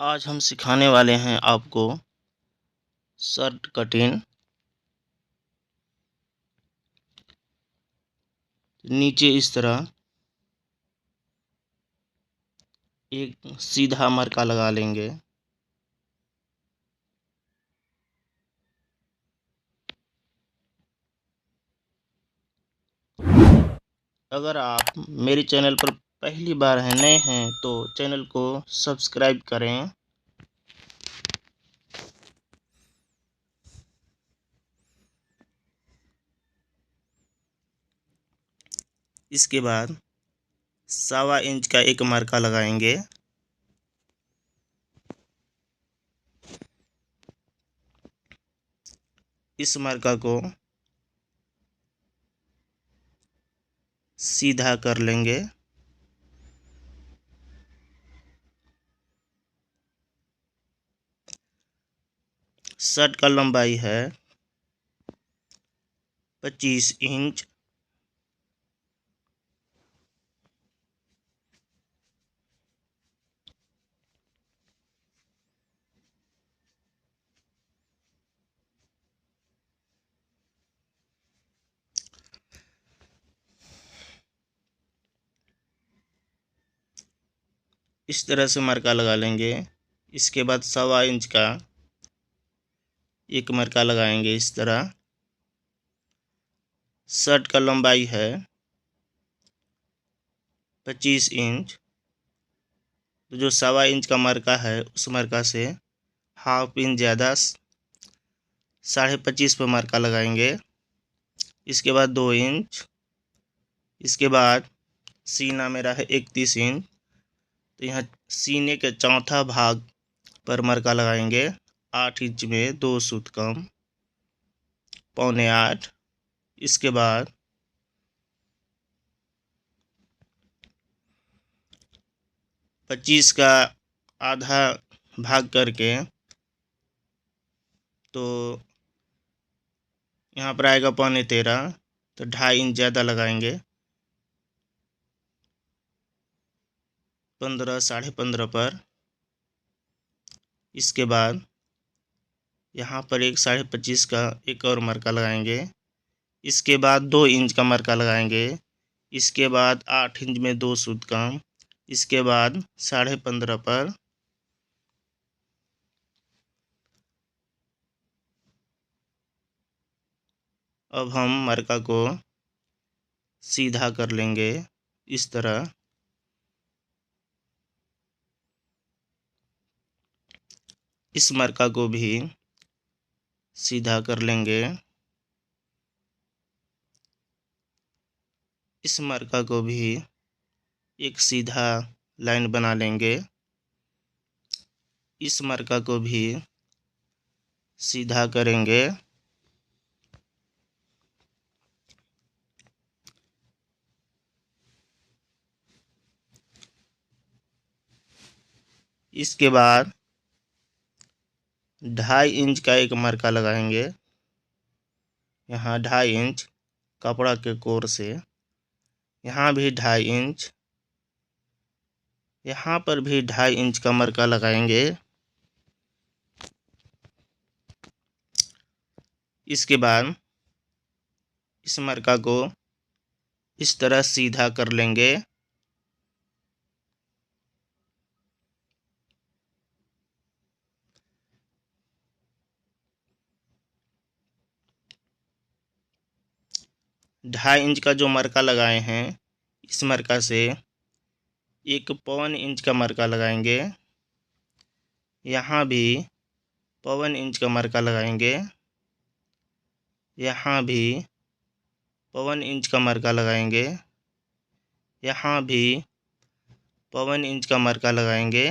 आज हम सिखाने वाले हैं आपको शर्ट कटिंग। नीचे इस तरह एक सीधा मरका लगा लेंगे। अगर आप मेरे चैनल पर पहली बार नए हैं तो चैनल को सब्सक्राइब करें। इसके बाद 1.25 इंच का एक मरका लगाएंगे। इस मरका को सीधा कर लेंगे। शर्ट का लंबाई है 25 इंच। इस तरह से मरका लगा लेंगे। इसके बाद 1.25 इंच का एक मरका लगाएंगे। इस तरह शर्ट का लंबाई है 25 इंच, तो जो 1.25 इंच का मरका है उस मरका से 1/2 इंच ज़्यादा 25.5 पर मरका लगाएंगे। इसके बाद 2 इंच। इसके बाद सीना मेरा है 31 इंच, तो यहाँ सीने के चौथा भाग पर मरका लगाएंगे। 8 इंच में 2 सूत कम, 7.25। इसके बाद 25 का आधा भाग करके तो यहाँ पर आएगा 13.25, तो 2.5 इंच ज़्यादा लगाएंगे। 15, 15.5 पर। इसके बाद यहाँ पर एक 25.5 का एक और मरका लगाएंगे। इसके बाद 2 इंच का मरका लगाएंगे। इसके बाद 8 इंच में 2 सूत कम। इसके बाद 15.5 पर। अब हम मरका को सीधा कर लेंगे इस तरह। इस मरका को भी सीधा कर लेंगे। इस मरका को भी एक सीधा लाइन बना लेंगे। इस मरका को भी सीधा करेंगे। इसके बाद 2.5 इंच का एक मरका लगाएंगे। यहाँ 2.5 इंच कपड़ा के कोर से, यहाँ भी 2.5 इंच, यहाँ पर भी 2.5 इंच का मरका लगाएंगे। इसके बाद इस मरका को इस तरह सीधा कर लेंगे। ढाई इंच का जो मरका लगाए हैं इस मरका से 1 इंच का मरका लगाएंगे। यहाँ भी 1 इंच का मरका लगाएंगे। यहाँ भी 1 इंच का मरका लगाएंगे। यहाँ भी 1 इंच का मरका लगाएंगे।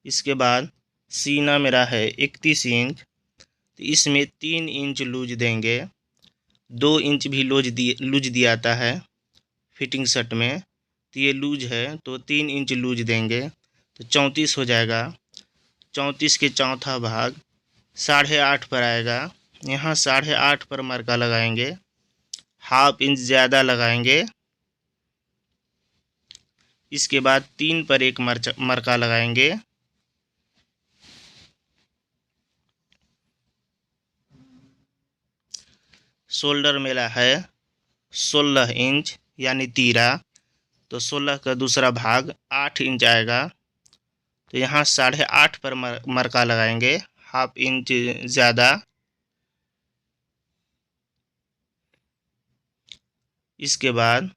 इसके बाद सीना मेरा है 31 इंच, तो इसमें 3 इंच लूज देंगे। 2 इंच भी लूज दिया आता है फिटिंग शर्ट में, तो ये लूज है तो 3 इंच लूज देंगे, तो 34 हो जाएगा। 34 के चौथा भाग 8.5 पर आएगा। यहाँ 8.5 पर मरका लगाएंगे। 1/2 इंच ज़्यादा लगाएंगे। इसके बाद 3 पर एक मरका लगाएंगे। शोल्डर मेरा है 16 इंच यानी तीरा, तो 16 का दूसरा भाग 8 इंच आएगा। तो यहाँ 8.5 पर मरका लगाएंगे, हाफ इंच ज़्यादा। इसके बाद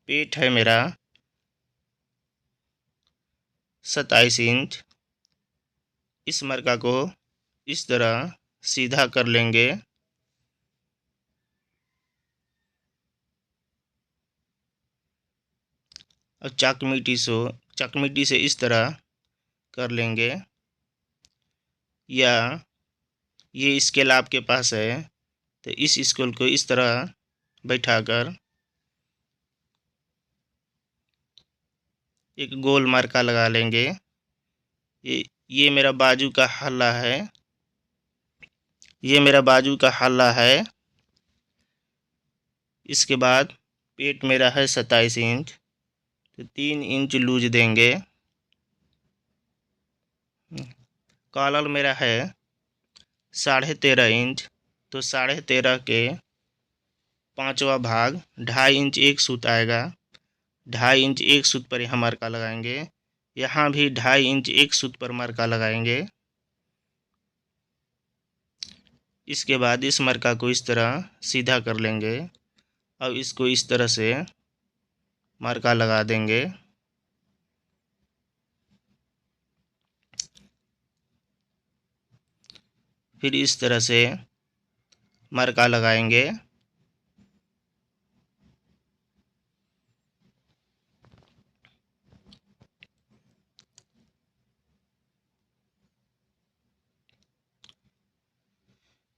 पेट है मेरा 27 इंच। इस मरका को इस तरह सीधा कर लेंगे। अब चकमीटी से इस तरह कर लेंगे, या ये स्केल आपके पास है तो इस स्केल को इस तरह बैठाकर एक गोल मरका लगा लेंगे। ये मेरा बाजू का हल्ला है, ये मेरा बाजू का हल्ला है। इसके बाद पेट मेरा है 27 इंच, तो 3 इंच लूज देंगे। कॉलर मेरा है 13.5 इंच, तो 13.5 के 5वां भाग 2.5 इंच एक सूत आएगा। 2.5 इंच एक सूत पर यहाँ मरका लगाएंगे, यहाँ भी 2.5 इंच एक सूत पर मरका लगाएंगे। इसके बाद इस मरका को इस तरह सीधा कर लेंगे। अब इसको इस तरह से मरका लगा देंगे। फिर इस तरह से मरका लगाएंगे।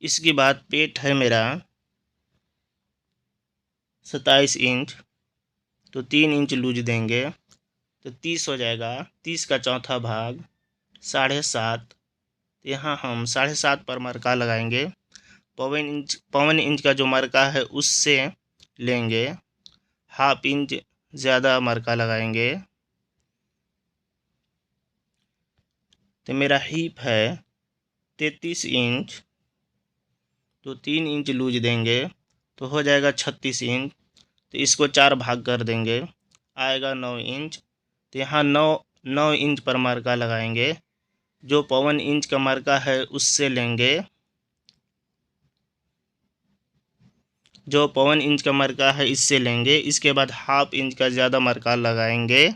इसके बाद पेट है मेरा 27 इंच, तो 3 इंच लूज देंगे, तो 30 हो जाएगा। 30 का चौथा भाग 7.5, यहाँ हम 7.5 पर मरका लगाएंगे। पौन इंच का जो मरका है उससे लेंगे, हाफ इंच ज़्यादा मरका लगाएंगे। तो मेरा हिप है 33 इंच, तो 3 इंच लूज देंगे, तो हो जाएगा 36 इंच। तो इसको 4 भाग कर देंगे, आएगा 9 इंच। तो यहाँ 9 इंच पर मरका लगाएंगे। जो पौन इंच का मरका है उससे लेंगे, जो पौन इंच का मरका है इससे लेंगे। इसके बाद हाफ इंच का ज़्यादा मरका लगाएंगे।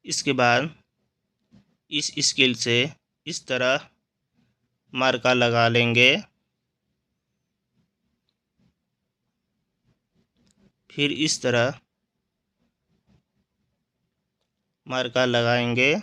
इसके बाद इस स्केल से इस तरह मरका लगा लेंगे। फिर इस तरह मरका लगाएंगे।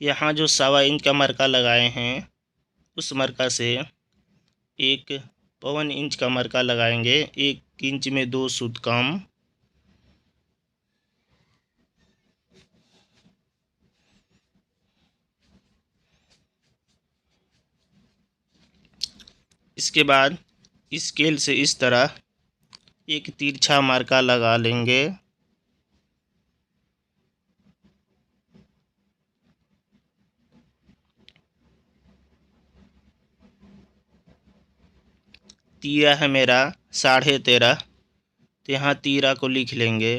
यहाँ जो 1.25 इंच का मरका लगाए हैं उस मरका से 1 पौन इंच का मरका लगाएंगे, 1 इंच में 2 सूत कम। इसके बाद स्केल से इस तरह एक तिरछा मरका लगा लेंगे। तीरा है मेरा 13.5, तो यहाँ तीरा को लिख लेंगे।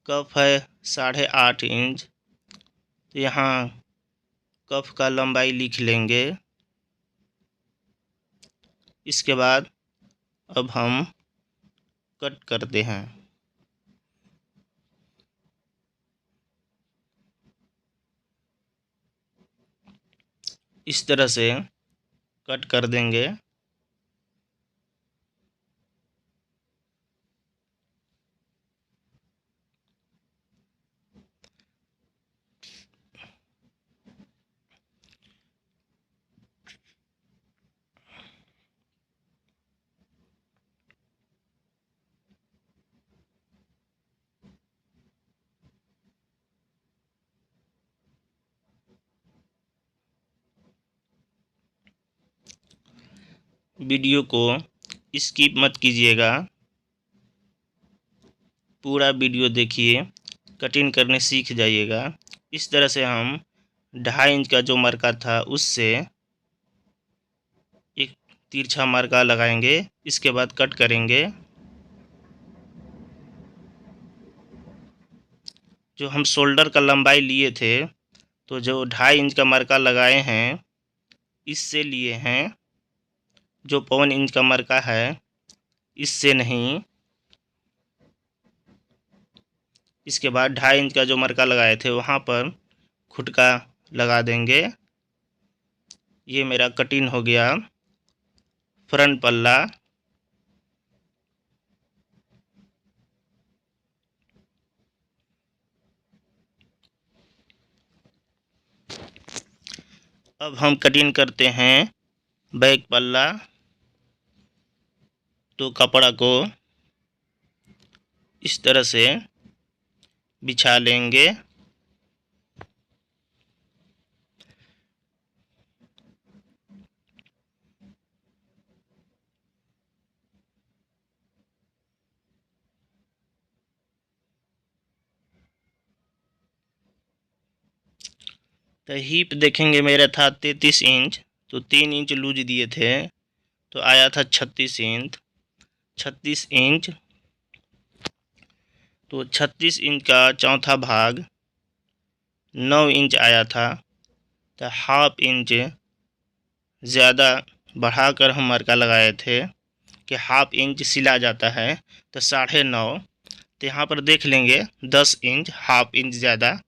कफ है 8.5 इंच, तो यहाँ कफ का लंबाई लिख लेंगे। इसके बाद अब हम कट करते हैं। इस तरह से कट कर देंगे। वीडियो को स्किप मत कीजिएगा, पूरा वीडियो देखिए, कटिंग करने सीख जाइएगा। इस तरह से हम 2.5 इंच का जो मरका था उससे एक तिरछा मरका लगाएंगे। इसके बाद कट करेंगे। जो हम शोल्डर का लंबाई लिए थे, तो जो 2.5 इंच का मरका लगाए हैं इससे लिए हैं। जो 1.25 इंच का मरका है इससे नहीं। इसके बाद 2.5 इंच का जो मरका लगाए थे वहाँ पर खुटका लगा देंगे। ये मेरा कटिंग हो गया फ्रंट पल्ला। अब हम कटिंग करते हैं बैक पल्ला। तो कपड़ा को इस तरह से बिछा लेंगे। तो हिप देखेंगे मेरा था 33 इंच, तो 3 इंच लूज दिए थे, तो आया था 36 इंच। 36 इंच, तो 36 इंच का चौथा भाग 9 इंच आया था। तो हाफ इंच ज़्यादा बढ़ाकर हम मरका लगाए थे कि हाफ इंच सिला जाता है, तो 9.5। तो यहाँ पर देख लेंगे 10 इंच, हाफ इंच ज़्यादा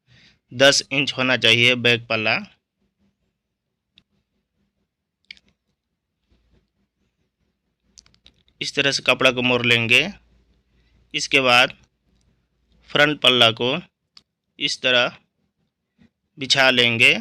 10 इंच होना चाहिए बैक पल्ला। इस तरह से कपड़ा को मोड़ लेंगे। इसके बाद फ्रंट पल्ला को इस तरह बिछा लेंगे।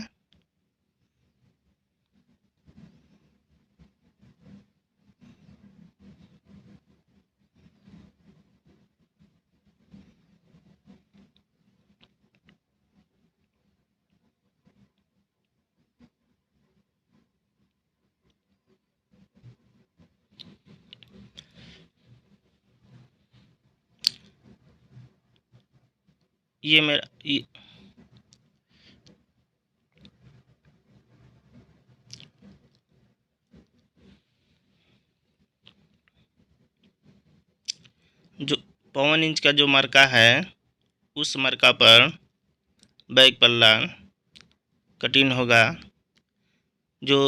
ये मेरा जो 1.25 इंच का जो मरका है उस मरका पर बैक पल्ला कटिंग होगा। जो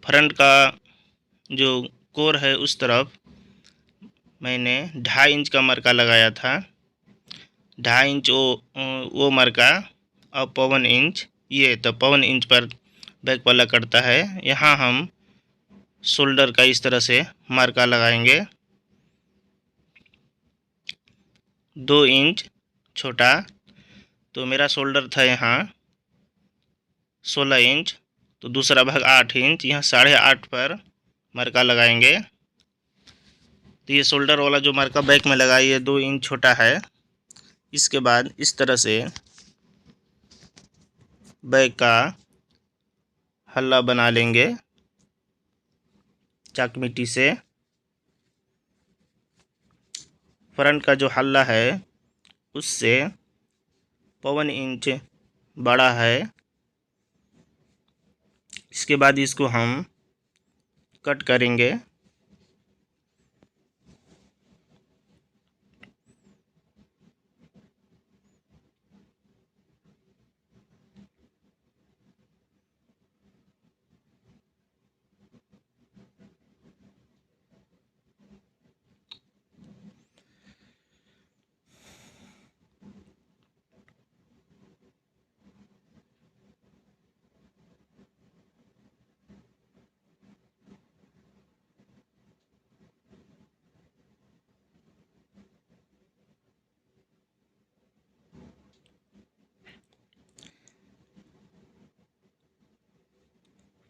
फ्रंट का जो कोर है उस तरफ मैंने 2.5 इंच का मरका लगाया था। 2.5 इंच वो मरका, और 1.25 इंच ये, तो 1.25 इंच पर बैक पल्ला कटता है। यहाँ हम शोल्डर का इस तरह से मरका लगाएंगे। 2 इंच छोटा, तो मेरा शोल्डर था यहाँ 16 इंच, तो दूसरा भाग 8 इंच, यहाँ 8.5 पर मरका लगाएंगे। तो ये शोल्डर वाला जो मरका बैक में लगाई है 2 इंच छोटा है। इसके बाद इस तरह से बैक का हल्ला बना लेंगे चाक मिट्टी से। फ्रंट का जो हल्ला है उससे 1.25 इंच बड़ा है। इसके बाद इसको हम कट करेंगे।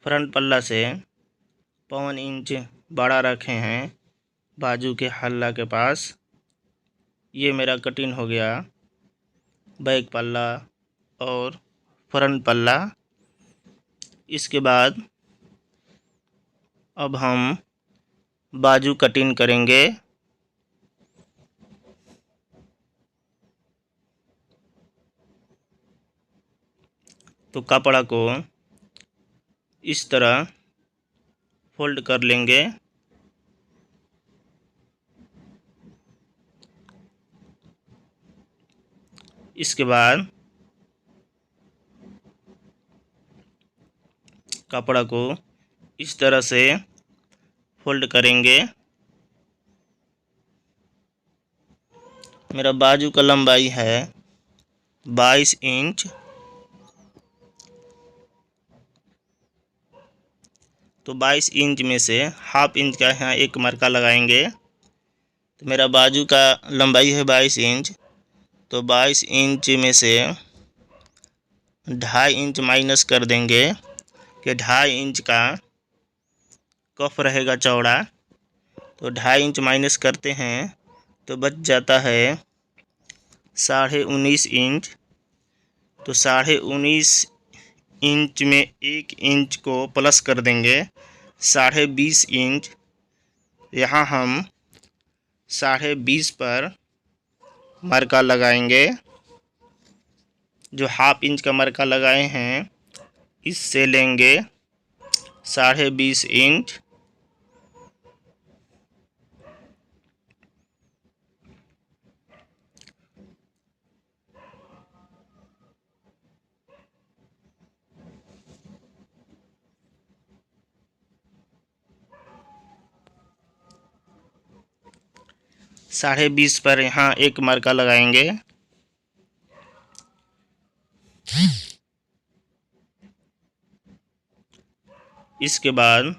फ्रंट पल्ला से 1.25 इंच बड़ा रखे हैं बाजू के हल्ला के पास। ये मेरा कटिंग हो गया बैक पल्ला और फ्रंट पल्ला। इसके बाद अब हम बाजू कटिंग करेंगे। तो कपड़ा को इस तरह फोल्ड कर लेंगे। इसके बाद कपड़ा को इस तरह से फोल्ड करेंगे। मेरा बाजू का लंबाई है 22 इंच। तो 22 इंच में से हाफ इंच का यहाँ एक मरका लगाएंगे। तो मेरा बाजू का लंबाई है 22 इंच। तो 22 इंच में से 2.5 इंच माइनस कर देंगे कि 2.5 इंच का कफ रहेगा चौड़ा। तो 2.5 इंच माइनस करते हैं तो बच जाता है 19.5 इंच। तो 19.5 इंच में 1 इंच को प्लस कर देंगे 20.5 इंच। यहाँ हम 20.5 पर मरका लगाएंगे। जो हाफ इंच का मरका लगाए हैं इससे लेंगे 20.5 इंच। साढ़े 20 पर यहाँ एक मरका लगाएंगे। इसके बाद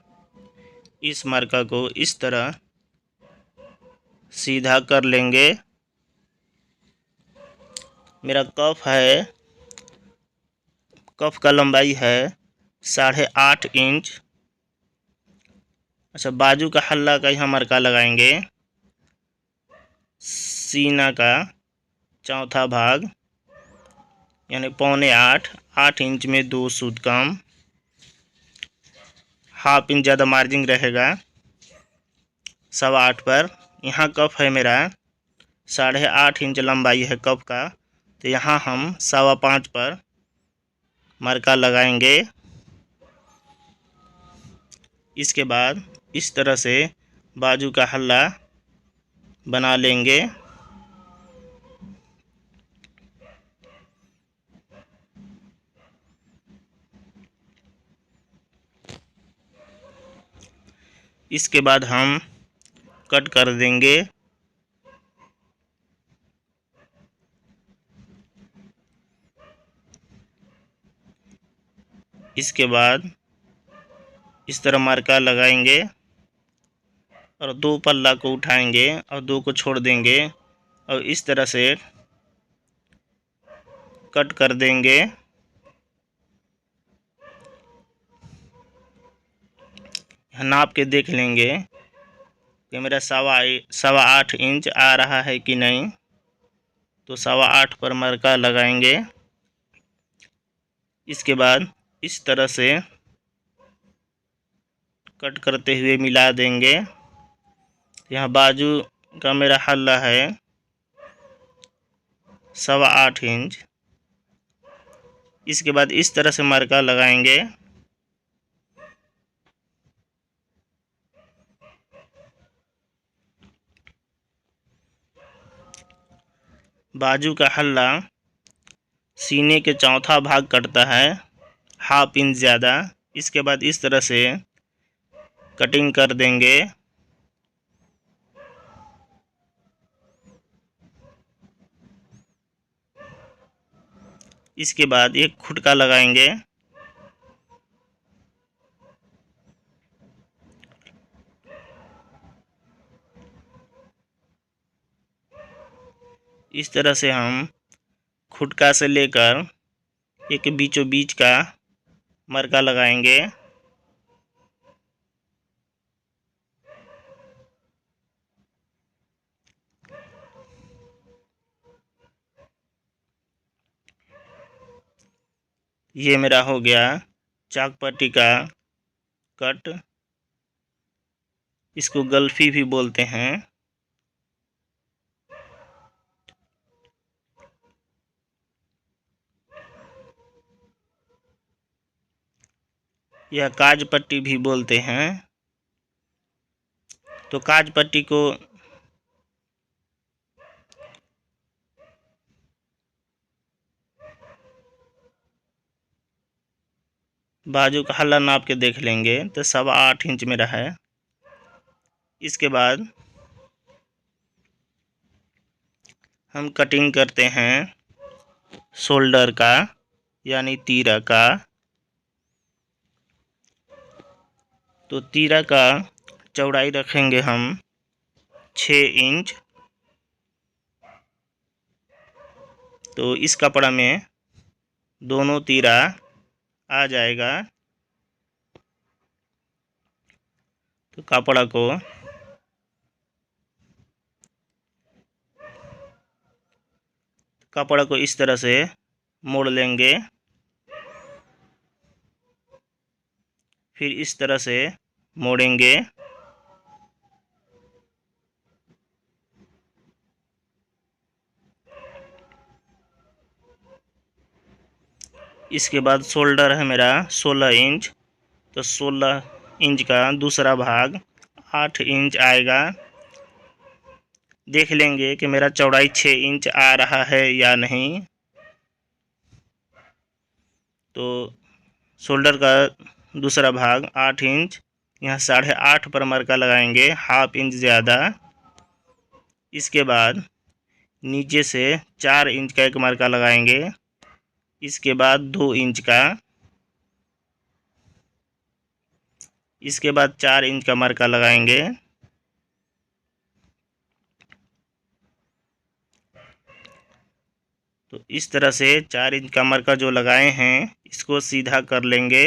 इस मरका को इस तरह सीधा कर लेंगे। मेरा कफ का लंबाई है 8.5 इंच। अच्छा, बाजू का हल्ला का यहाँ मरका लगाएंगे। सीना का चौथा भाग यानी 7.25, 8 इंच में 2 सूत कम, हाफ इंच ज़्यादा मार्जिन रहेगा 8.25 पर। यहाँ कफ है मेरा 8.5 इंच लंबाई है कफ का। तो यहाँ हम 5.25 पर मरका लगाएंगे। इसके बाद इस तरह से बाजू का हल्ला बना लेंगे। इसके बाद हम कट कर देंगे। इसके बाद इस तरह मरका लगाएंगे और 2 पल्ला को उठाएंगे और 2 को छोड़ देंगे और इस तरह से कट कर देंगे। नाप के देख लेंगे कि मेरा 8.25 इंच आ रहा है कि नहीं। तो 8.25 पर मरका लगाएंगे। इसके बाद इस तरह से कट करते हुए मिला देंगे। यहाँ बाजू का मेरा हल्ला है 8.25 इंच। इसके बाद इस तरह से मरका लगाएंगे। बाजू का हल्ला सीने के चौथा भाग कटता है, हाफ इंच ज़्यादा। इसके बाद इस तरह से कटिंग कर देंगे। इसके बाद एक खुटका लगाएंगे। इस तरह से हम खुटका से लेकर एक बीचों बीच का मरका लगाएंगे। ये मेरा हो गया चाक पट्टी का कट। इसको गल्फी भी बोलते हैं। यह काज पट्टी भी बोलते हैं। तो काज पट्टी को बाजू का हल्ला नाप के देख लेंगे तो 8.25 इंच मेरा है। इसके बाद हम कटिंग करते हैं शोल्डर का यानी तीरा का। तो तीरा का चौड़ाई रखेंगे हम 6 इंच। तो इस कपड़ा में दोनों तीरा आ जाएगा। तो कपड़ा को इस तरह से मोड़ लेंगे, फिर इस तरह से मोड़ेंगे। इसके बाद शोल्डर है मेरा 16 इंच। तो 16 इंच का दूसरा भाग 8 इंच आएगा। देख लेंगे कि मेरा चौड़ाई 6 इंच आ रहा है या नहीं। तो शोल्डर का दूसरा भाग 8 इंच, यहाँ 8.5 पर मरका लगाएंगे, ½ इंच ज़्यादा। इसके बाद नीचे से 4 इंच का एक मरका लगाएंगे। इसके बाद 2 इंच का, इसके बाद 4 इंच का मरका लगाएंगे। तो इस तरह से 4 इंच का मरका जो लगाए हैं इसको सीधा कर लेंगे।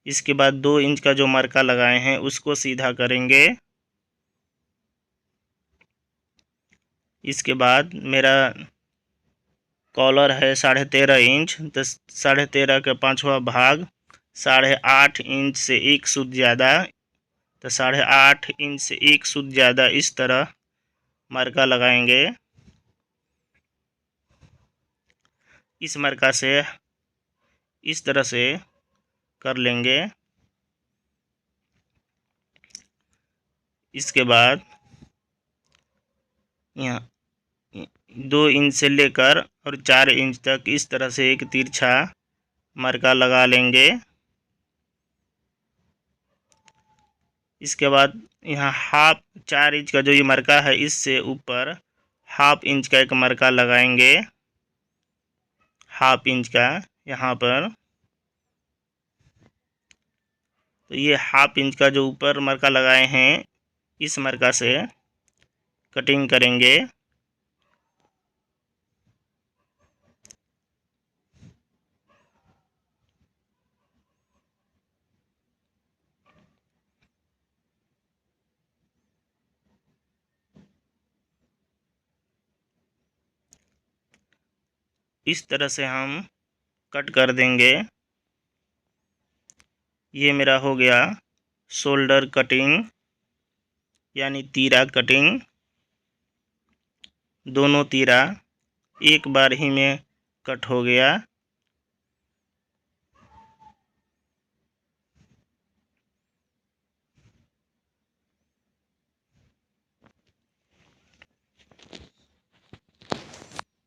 इसके बाद 2 इंच का जो मरका लगाए हैं उसको सीधा करेंगे। इसके बाद मेरा कॉलर है 13.5 इंच। तो 13.5 का 5वां भाग 8.5 इंच से 1 सूत ज़्यादा। तो 8.5 इंच से 1 सूत ज़्यादा इस तरह मरका लगाएंगे। इस मरका से इस तरह से कर लेंगे। इसके बाद यहाँ 2 इंच से लेकर और 4 इंच तक इस तरह से एक तिरछा मरका लगा लेंगे। इसके बाद यहाँ 4 इंच का जो ये मरका है इससे ऊपर ½ इंच का एक मरका लगाएंगे, ½ इंच का यहाँ पर। तो ये ½ इंच का जो ऊपर मरका लगाए हैं इस मरका से कटिंग करेंगे। इस तरह से हम कट कर देंगे। ये मेरा हो गया शोल्डर कटिंग यानी तीरा कटिंग। दोनों तीरा एक बार ही में कट हो गया।